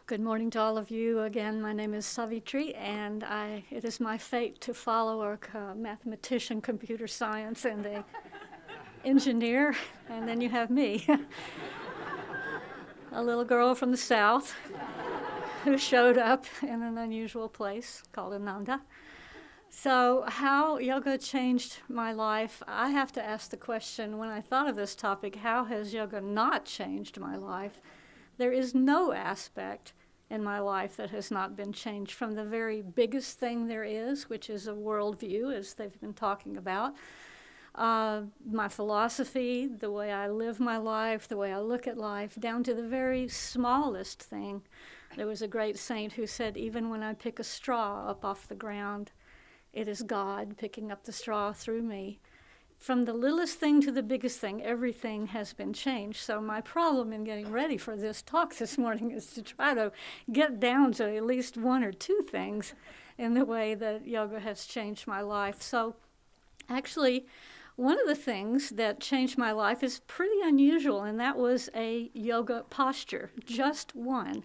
Good morning to all of you. Again, my name is Savitri, and it is my fate to follow a mathematician, computer science, and an engineer, and then you have me, a little girl from the South who showed up in an unusual place called Ananda. So how yoga changed my life, I have to ask the question, when I thought of this topic, how has yoga not changed my life? There is no aspect in my life that has not been changed, from the very biggest thing there is, which is a worldview, as they've been talking about, my philosophy, the way I live my life, the way I look at life, down to the very smallest thing. There was a great saint who said, even when I pick a straw up off the ground, it is God picking up the straw through me. From the littlest thing to the biggest thing, everything has been changed. So my problem in getting ready for this talk this morning is to try to get down to at least one or two things in the way that yoga has changed my life. So actually, one of the things that changed my life is pretty unusual, and that was a yoga posture, just one.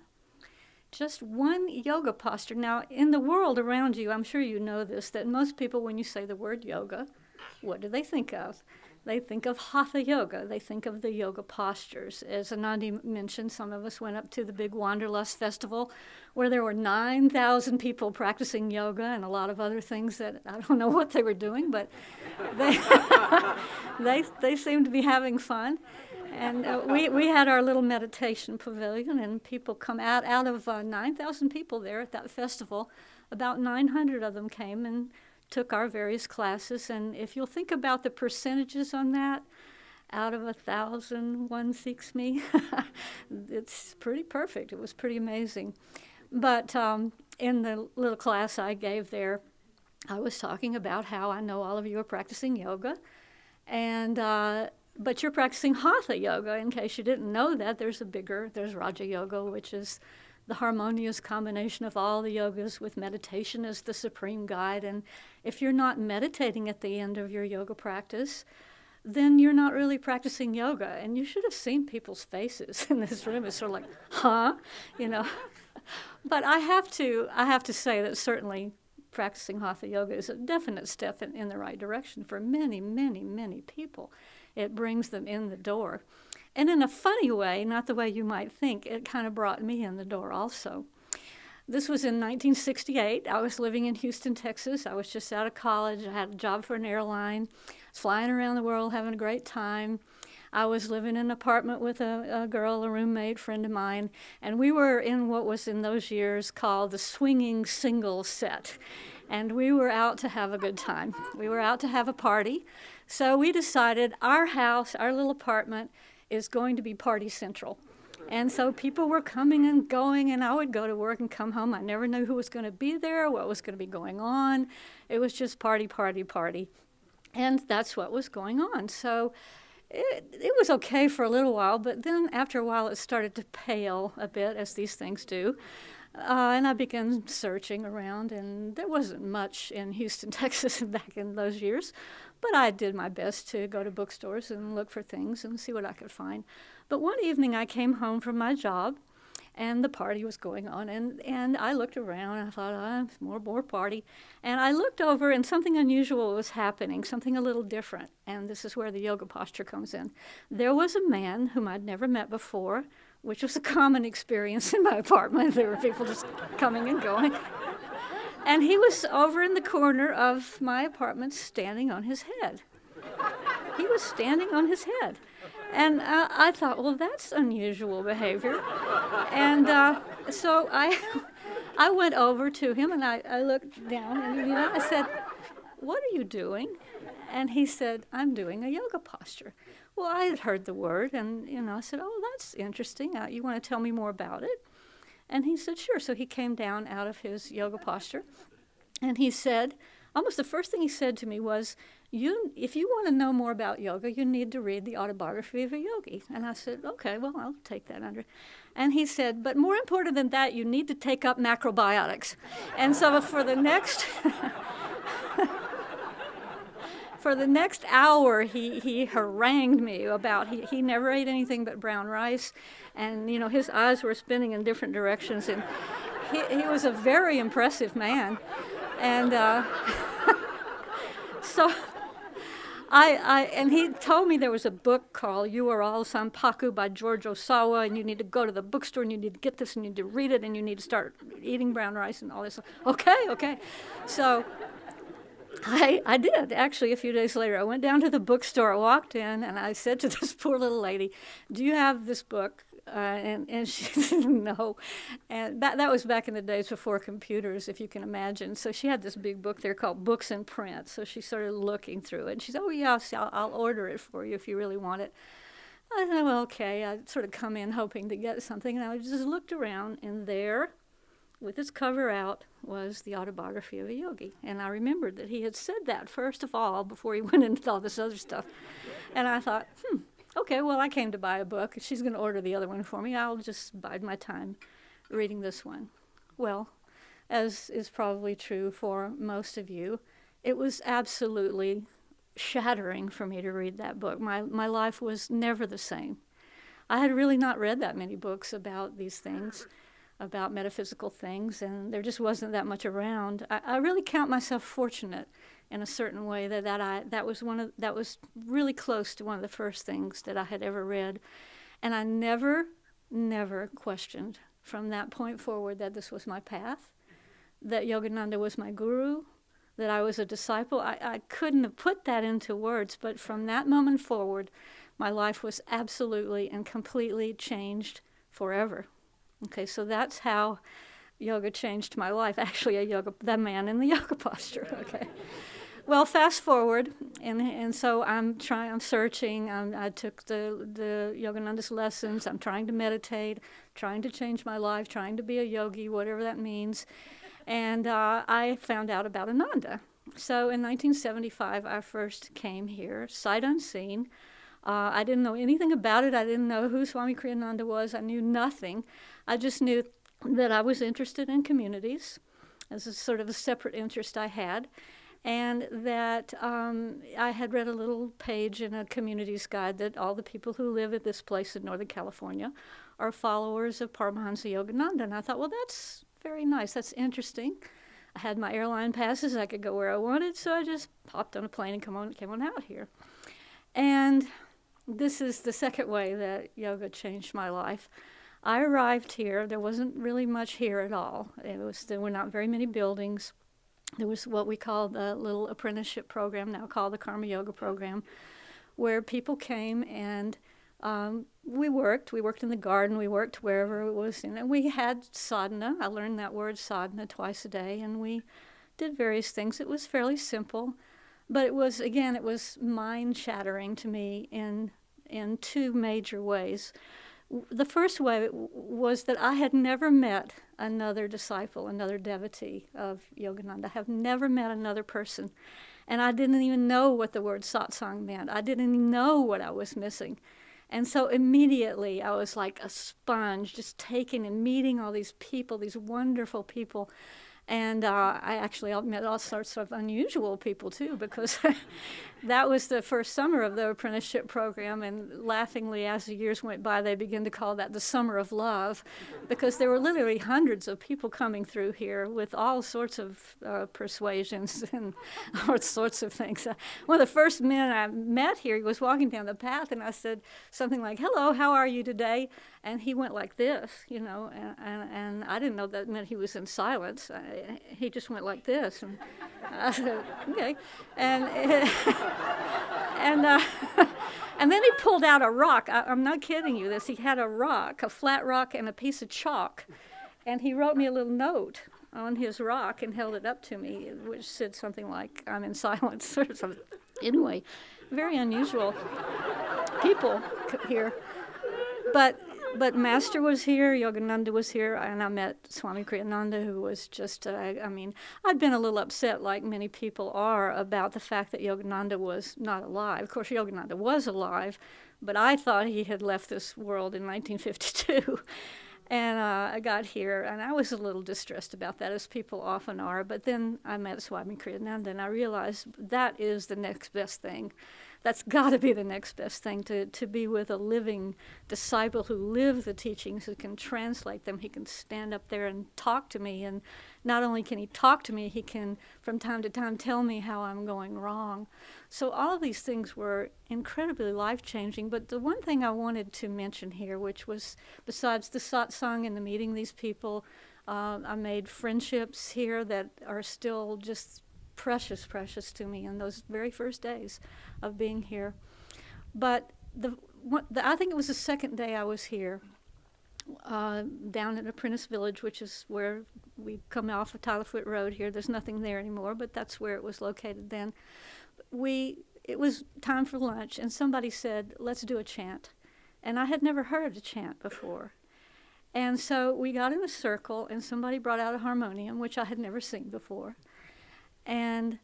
Just one yoga posture. Now, in the world around you, I'm sure you know this, that most people, when you say the word yoga, what do they think of? They think of hatha yoga. They think of the yoga postures. As Ananda mentioned, some of us went up to the big Wanderlust Festival where there were 9,000 people practicing yoga and a lot of other things that I don't know what they were doing, but they, they seemed to be having fun. And we had our little meditation pavilion, and people come out of 9,000 people there at that festival. About 900 of them came and took our various classes, and if you'll think about the percentages on that, out of 1,000, one seeks me. It's pretty perfect. It was pretty amazing. But in the little class I gave there, I was talking about how I know all of you are practicing yoga, and but you're practicing hatha yoga. In case you didn't know that, there's Raja Yoga, which is the harmonious combination of all the yogas with meditation as the supreme guide. And if you're not meditating at the end of your yoga practice, then you're not really practicing yoga. And you should have seen people's faces in this room. It's sort of like, huh? You know. But I have to say that certainly practicing hatha yoga is a definite step in the right direction for many, many, many people. It brings them in the door. And in a funny way, not the way you might think, it kind of brought me in the door also. This was in 1968. I was living in Houston, Texas. I was just out of college. I had a job for an airline. I was flying around the world, having a great time. I was living in an apartment with a girl, a roommate, friend of mine, and we were in what was in those years called the swinging single set. And we were out to have a good time. We were out to have a party. So we decided our house, our little apartment, is going to be party central. And so people were coming and going, and I would go to work and come home. I never knew who was going to be there, what was going to be going on. It was just party, party, party. And that's what was going on. So it was okay for a little while, but then after a while it started to pale a bit, as these things do. And I began searching around, and there wasn't much in Houston, Texas back in those years. But I did my best to go to bookstores and look for things and see what I could find. But one evening I came home from my job, and the party was going on. And I looked around, and I thought, more party. And I looked over, and something unusual was happening, something a little different. And this is where the yoga posture comes in. There was a man whom I'd never met before, which was a common experience in my apartment. There were people just coming and going. And he was over in the corner of my apartment standing on his head. He was standing on his head. And I thought, well, that's unusual behavior. And so I went over to him, and I looked down, and I said, what are you doing? And he said, I'm doing a yoga posture. Well, I had heard the word, and I said, oh, that's interesting. You want to tell me more about it? And he said, sure. So he came down out of his yoga posture, and he said, almost the first thing he said to me was, if you want to know more about yoga, you need to read the Autobiography of a Yogi. And I said, okay, well, I'll take that under. And he said, but more important than that, you need to take up macrobiotics. And so for the next For the next hour, he harangued me about he never ate anything but brown rice, and his eyes were spinning in different directions, and he was a very impressive man, and so. And he told me there was a book called You Are All Sampaku by George Osawa, and you need to go to the bookstore and you need to get this and you need to read it and you need to start eating brown rice and all this. Okay. So I did, actually, a few days later. I went down to the bookstore, I walked in, and I said to this poor little lady, do you have this book? And she said no. And that was back in the days before computers, if you can imagine. So she had this big book there called Books in Print. So she started looking through it. And she said, oh, yes, I'll order it for you if you really want it. I said, well, okay. I'd sort of come in hoping to get something. And I just looked around, and there, with its cover out, was the Autobiography of a Yogi. And I remembered that he had said that, first of all, before he went into all this other stuff. And I thought, okay, well, I came to buy a book. She's going to order the other one for me. I'll just bide my time reading this one. Well, as is probably true for most of you, it was absolutely shattering for me to read that book. My life was never the same. I had really not read that many books about these things, about metaphysical things, and there just wasn't that much around. I really count myself fortunate in a certain way that was really close to one of the first things that I had ever read, and I never questioned from that point forward that this was my path, that Yogananda was my guru, that I was a disciple. I couldn't have put that into words, but from that moment forward, my life was absolutely and completely changed forever. Okay, so that's how yoga changed my life. Actually, the man in the yoga posture. Okay. Well, fast forward, and so I'm searching. I took the Yoganandas lessons. I'm trying to meditate, trying to change my life, trying to be a yogi, whatever that means. And I found out about Ananda. So in 1975, I first came here, sight unseen. I didn't know anything about it. I didn't know who Swami Kriyananda was. I knew nothing. I just knew that I was interested in communities as a sort of a separate interest I had, and that I had read a little page in a communities guide that all the people who live at this place in Northern California are followers of Paramahansa Yogananda. And I thought, well, that's very nice. That's interesting. I had my airline passes. I could go where I wanted, so I just popped on a plane and came on out here. And this is the second way that yoga changed my life. I arrived here. There wasn't really much here at all. There were not very many buildings. There was what we call the little apprenticeship program, now called the Karma Yoga program, where people came and we worked. We worked in the garden. We worked wherever it was. And we had sadhana. I learned that word sadhana twice a day, and we did various things. It was fairly simple, but it was mind-shattering to me in two major ways. The first way was that I had never met another disciple, another devotee of Yogananda. I have never met another person. And I didn't even know what the word satsang meant. I didn't even know what I was missing. And so immediately I was like a sponge, just taking and meeting all these people, these wonderful people. And I met all sorts of unusual people, too, because that was the first summer of the apprenticeship program. And laughingly, as the years went by, they began to call that the summer of love, because there were literally hundreds of people coming through here with all sorts of persuasions and all sorts of things. One of the first men I met here, he was walking down the path, and I said something like, "Hello, how are you today?" And he went like this, and I didn't know that meant he was in silence. He just went like this, and I said, "Okay," and and then he pulled out a rock. I'm not kidding you. He had a rock, a flat rock, and a piece of chalk, and he wrote me a little note on his rock and held it up to me, which said something like, "I'm in silence," or something. Anyway, very unusual people here, But Master was here, Yogananda was here, and I met Swami Kriyananda, who was just, I'd been a little upset, like many people are, about the fact that Yogananda was not alive. Of course, Yogananda was alive, but I thought he had left this world in 1952. And I got here, and I was a little distressed about that, as people often are. But then I met Swami Kriyananda, and I realized that is the next best thing. That's got to be the next best thing, to be with a living disciple who lives the teachings, who can translate them. He can stand up there and talk to me, and not only can he talk to me, he can, from time to time, tell me how I'm going wrong. So all of these things were incredibly life-changing. But the one thing I wanted to mention here, which was, besides the satsang and the meeting these people, I made friendships here that are still just precious, precious to me in those very first days of being here. But I think it was the second day I was here, down in Apprentice Village, which is where we come off of Tylerfoot Road here. There's nothing there anymore, but that's where it was located then. It was time for lunch, and somebody said, let's do a chant. And I had never heard a chant before. And so we got in a circle, and somebody brought out a harmonium, which I had never seen before. And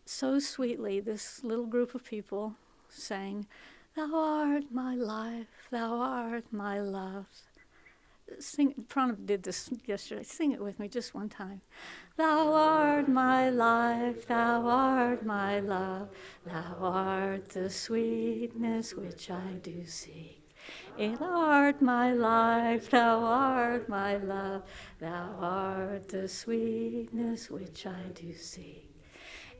so sweetly, this little group of people sang, "Thou art my life, thou art my love." Sing. Pranav did this yesterday. Sing it with me just one time. Thou art my life, thou art my love, thou art the sweetness which I do seek. Thou art my life, thou art my love, thou art the sweetness which I do seek.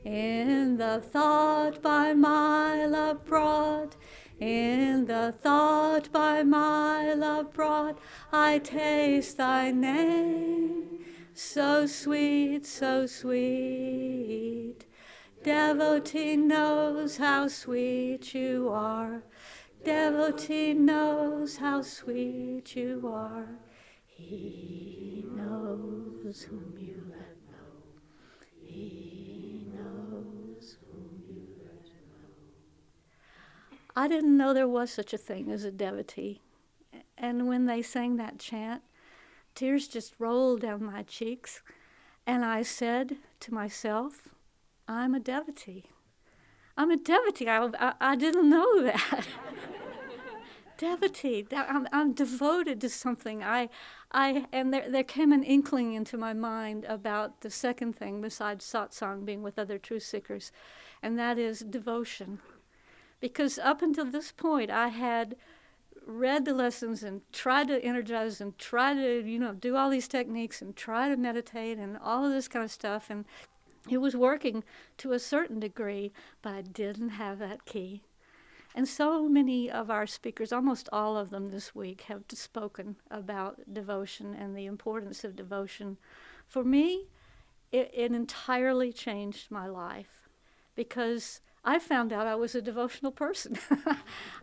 In the thought by my love brought, in the thought by my love brought, I taste thy name, so sweet, so sweet. Devotee knows how sweet you are, devotee knows how sweet you are. He knows whom you let know. He knows whom you let know. I didn't know there was such a thing as a devotee. And when they sang that chant, tears just rolled down my cheeks. And I said to myself, I'm a devotee. I'm a devotee. I didn't know that. Devotee. I'm devoted to something. And there came an inkling into my mind about the second thing besides satsang, being with other truth seekers, and that is devotion. Because up until this point, I had read the lessons and tried to energize and try to, do all these techniques and try to meditate and all of this kind of stuff, and it was working to a certain degree, but I didn't have that key. And so many of our speakers, almost all of them this week, have spoken about devotion and the importance of devotion. For me, it entirely changed my life, because I found out I was a devotional person.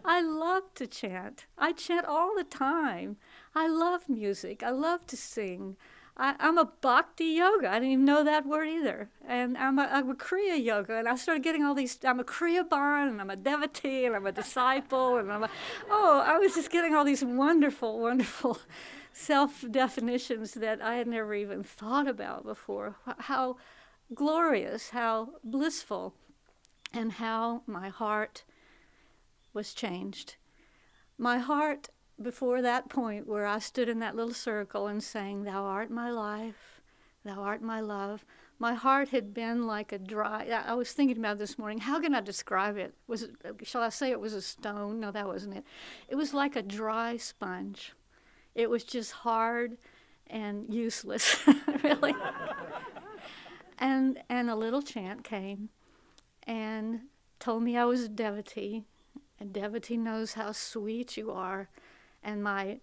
I love to chant. I chant all the time. I love music. I love to sing. I'm a bhakti yoga. I didn't even know that word either. And I'm a Kriya yoga. And I started getting all these, I'm a Kriya Bharan, and I'm a devotee, and I'm a disciple, and I was just getting all these wonderful, wonderful self-definitions that I had never even thought about before. How glorious, how blissful, and how my heart was changed. My heart, before that point where I stood in that little circle and sang, "Thou art my life, thou art my love," my heart had been like a dry, I was thinking about it this morning, how can I describe it? Shall I say it was a stone? No, that wasn't it. It was like a dry sponge. It was just hard and useless, really. And a little chant came and told me I was a devotee. A devotee knows how sweet you are. And my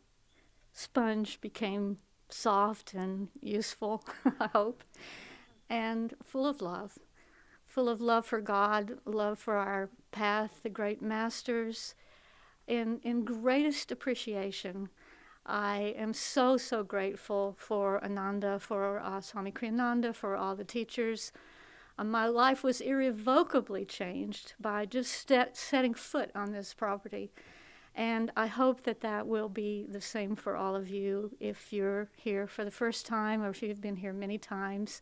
sponge became soft and useful, I hope, and full of love for God, love for our path, the great masters. In greatest appreciation, I am so, so grateful for Ananda, for Swami Kriyananda, for all the teachers. My life was irrevocably changed by just setting foot on this property. And I hope that will be the same for all of you if you're here for the first time or if you've been here many times.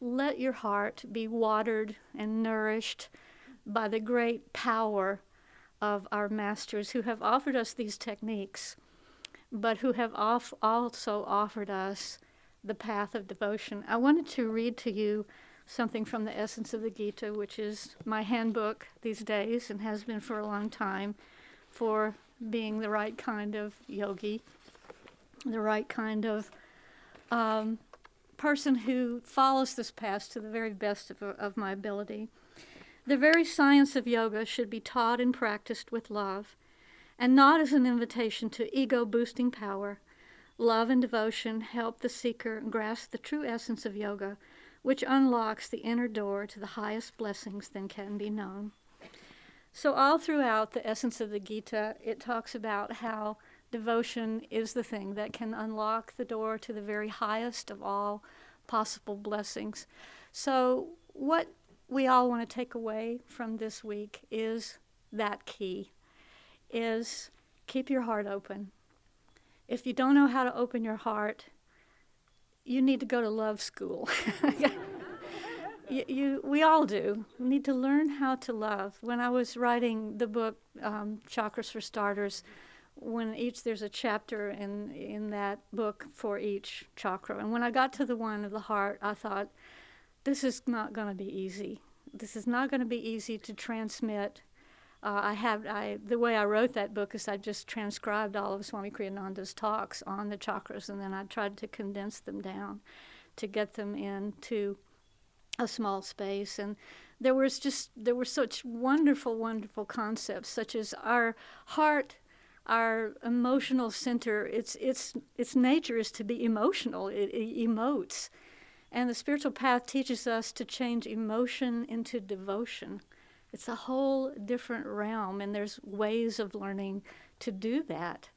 Let your heart be watered and nourished by the great power of our masters who have offered us these techniques. but who have also offered us the path of devotion. I wanted to read to you something from the Essence of the Gita, which is my handbook these days and has been for a long time for being the right kind of yogi, the right kind of person who follows this path to the very best of my ability. The very science of yoga should be taught and practiced with love, and not as an invitation to ego-boosting power. Love and devotion help the seeker grasp the true essence of yoga, which unlocks the inner door to the highest blessings that can be known. So all throughout the Essence of the Gita, it talks about how devotion is the thing that can unlock the door to the very highest of all possible blessings. So what we all want to take away from this week is that key, is keep your heart open. If you don't know how to open your heart, you need to go to love school. We all do. We need to learn how to love. When I was writing the book, Chakras for Starters, there's a chapter in that book for each chakra. And when I got to the one of the heart, I thought, this is not going to be easy. This is not going to be easy to transmit. The way I wrote that book is I just transcribed all of Swami Kriyananda's talks on the chakras, and then I tried to condense them down to get them into a small space. And there were such wonderful, wonderful concepts, such as our heart, our emotional center. Its nature is to be emotional. It emotes. And the spiritual path teaches us to change emotion into devotion. It's a whole different realm, and there's ways of learning to do that.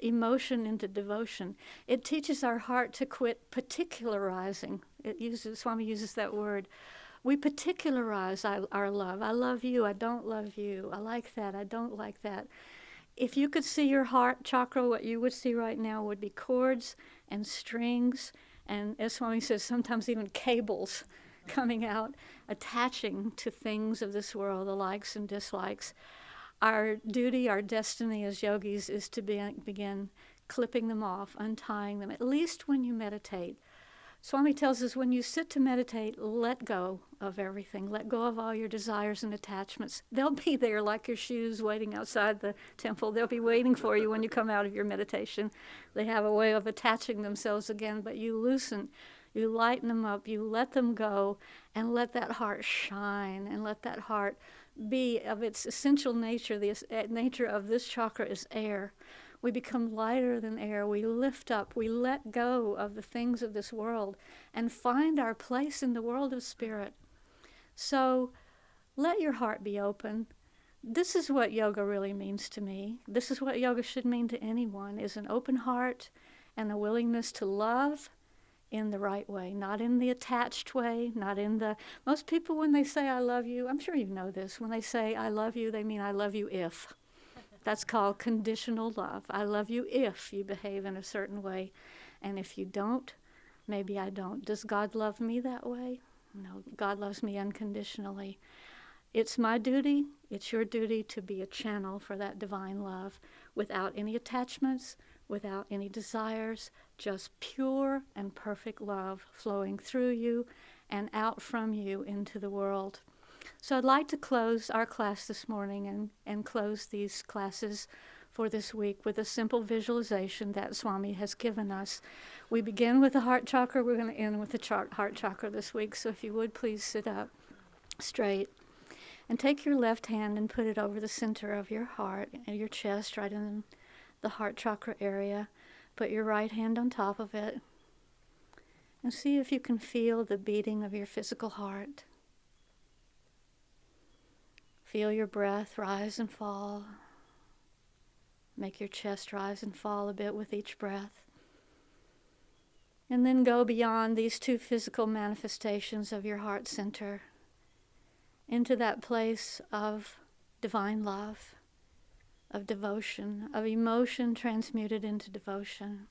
Emotion into devotion. It teaches our heart to quit particularizing. Swami uses that word. We particularize our love. I love you, I don't love you. I like that, I don't like that. If you could see your heart chakra, what you would see right now would be cords and strings, and as Swami says, sometimes even cables coming out, attaching to things of this world, the likes and dislikes. Our duty, our destiny as yogis is to begin clipping them off, untying them, at least when you meditate. Swami tells us when you sit to meditate, let go of everything. Let go of all your desires and attachments. They'll be there like your shoes waiting outside the temple. They'll be waiting for you when you come out of your meditation. They have a way of attaching themselves again, but you loosen, you lighten them up, you let them go, and let that heart shine, and let that heart be of its essential nature. The nature of this chakra is air. We become lighter than air. We lift up. We let go of the things of this world and find our place in the world of spirit. So let your heart be open. This is what yoga really means to me. This is what yoga should mean to anyone, is an open heart and a willingness to love in the right way, not in the attached way, not in the... Most people, when they say I love you, I'm sure you know this, when they say I love you, they mean I love you if. That's called conditional love. I love you if you behave in a certain way. And if you don't, maybe I don't. Does God love me that way? No, God loves me unconditionally. It's my duty, it's your duty to be a channel for that divine love without any attachments, without any desires, just pure and perfect love flowing through you and out from you into the world. So I'd like to close our class this morning and close these classes for this week with a simple visualization that Swami has given us. We begin with the heart chakra. We're going to end with the heart chakra this week. So if you would, please sit up straight and take your left hand and put it over the center of your heart and your chest, right in the heart chakra area. Put your right hand on top of it and see if you can feel the beating of your physical heart. Feel your breath rise and fall. Make your chest rise and fall a bit with each breath. And then go beyond these two physical manifestations of your heart center into that place of divine love, of devotion, of emotion transmuted into devotion.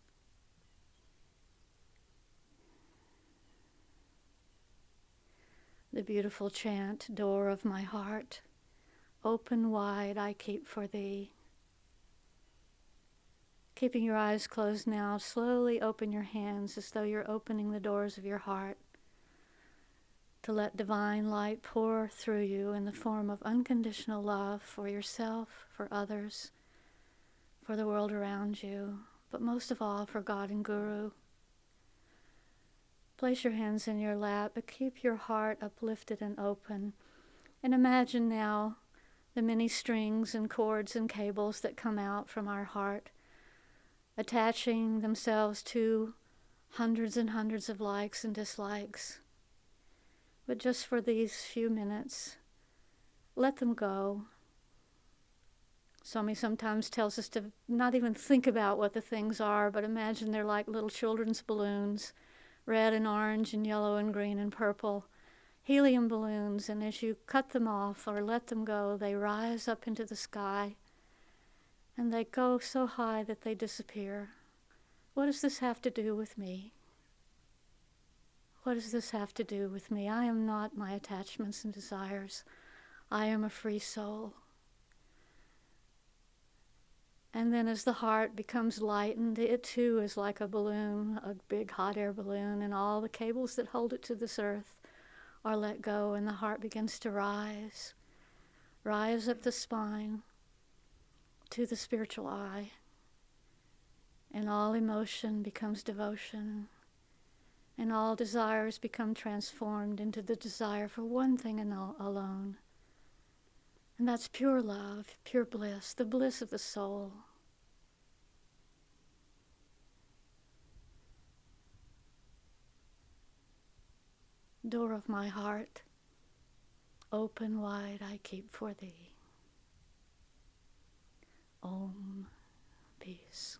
The beautiful chant, door of my heart, open wide I keep for thee. Keeping your eyes closed now, slowly open your hands as though you're opening the doors of your heart to let divine light pour through you in the form of unconditional love for yourself, for others, for the world around you, but most of all for God and Guru. Place your hands in your lap, but keep your heart uplifted and open. And imagine now the many strings and cords and cables that come out from our heart, attaching themselves to hundreds and hundreds of likes and dislikes. But just for these few minutes, let them go. Swami sometimes tells us to not even think about what the things are, but imagine they're like little children's balloons, red and orange and yellow and green and purple, helium balloons, and as you cut them off or let them go, they rise up into the sky, and they go so high that they disappear. What does this have to do with me? What does this have to do with me? I am not my attachments and desires. I am a free soul. And then as the heart becomes lightened, it too is like a balloon, a big hot air balloon, and all the cables that hold it to this earth are let go, and the heart begins to rise up the spine to the spiritual eye, and all emotion becomes devotion, and all desires become transformed into the desire for one thing and alone. And that's pure love, pure bliss, the bliss of the soul. Door of my heart, open wide I keep for thee. Om, peace.